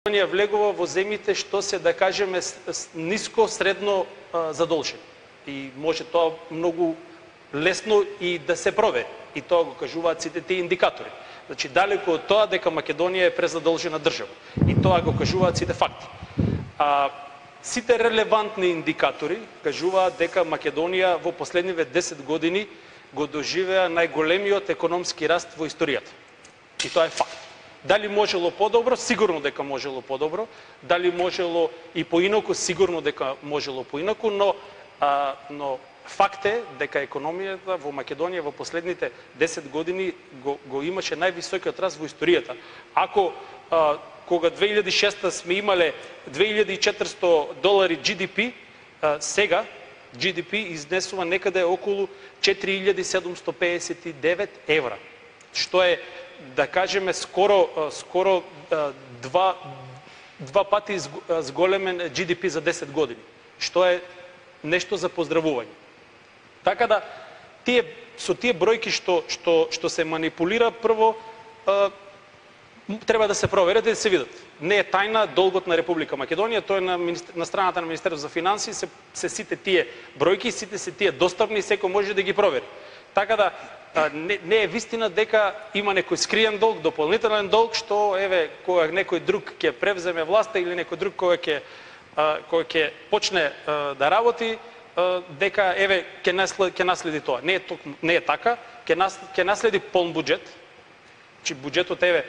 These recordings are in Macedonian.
Македонија влегува во земјите што се, да кажеме, ниско средно задолжени. И може тоа многу лесно и да се провери. И тоа го кажуваат сите тие индикатори. Значи, далеку од тоа дека Македонија е презадолжена држава. И тоа го кажуваат сите факти. Сите релевантни индикатори кажуваат дека Македонија во последниве 10 години го доживеа најголемиот економски раст во историјата. И тоа е факт. Дали можело подобро? Сигурно дека можело подобро. Дали можело и поинаку? Сигурно дека можело поинаку, но факт е дека економијата во Македонија во последните 10 години го имаше највисокиот раст во историјата. Ако кога 2006 сме имале $2400 GDP, сега GDP изнесува некаде околу 4759 евра, што е, да кажеме, скоро два пати зголемен GDP за 10 години, што е нешто за поздравување. Така да, со тие бројки што се манипулира, прво треба да се проверат и да се видат. Не е тајна долгот на Република Македонија, тој на страната на Министерството за финансии се сите тие бројки, сите се тие достапни и секој може да ги провери. Така да, не е вистина дека има некој скриен долг, дополнителен долг, што еве кога некој друг ќе превземе власта или некој друг кој ќе почне да работи, дека еве ќе наследи тоа. Не е така, ќе наследи полн буџет. Че буџетот еве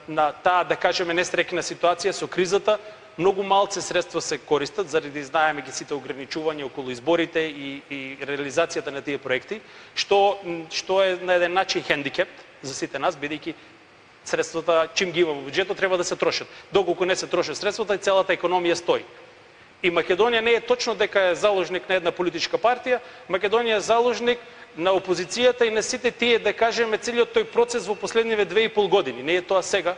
на таа, да кажеме, несреќна ситуација со кризата, многу малце средства се користат, заради знаеме ги сите ограничувања околу изборите и реализацијата на тие проекти, што е на еден начин хендикеп за сите нас, бидејќи средствата, чим ги има во буџетот, треба да се трошат. Доколку не се трошат средствата, и целата економија стои. И Македонија не е точно дека е заложник на една политичка партија, Македонија е заложник на опозицијата и на сите тие, да кажеме, целиот тој процес во последниве 2,5 години. Не е тоа сега,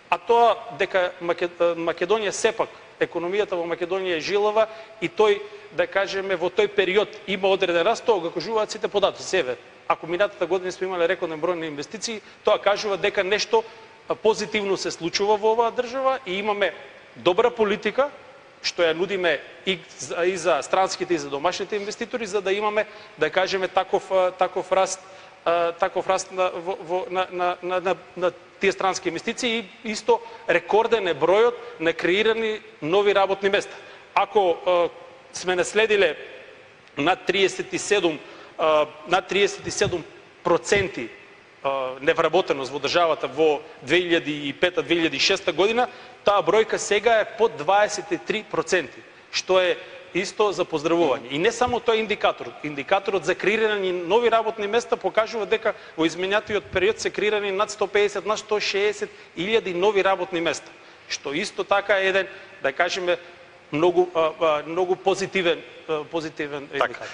а тоа дека Македонија сепак, економијата во Македонија е жилава и тој, да кажеме, во тој период има одреден раст, тоа го кажуваат сите податоци. Еве, ако минатата година сме имале рекорден број на инвестиции, тоа кажува дека нешто позитивно се случува во оваа држава и имаме добра политика, што ја нудиме и за странските и за домашните инвеститори, за да имаме, да кажеме, таков раст на тие странски инвестиции и исто рекорден е бројот на креирани нови работни места. Ако сме наследиле над 37% невработеност во државата во 2005-2006 година, таа бројка сега е под 23%, што е исто за поздравување. И не само тој индикатор. Индикаторот за креирани нови работни места покажува дека во изминатиот период се креирани над 150, над 160 илјади нови работни места, што исто така е еден, да кажеме, многу позитивен индикатор.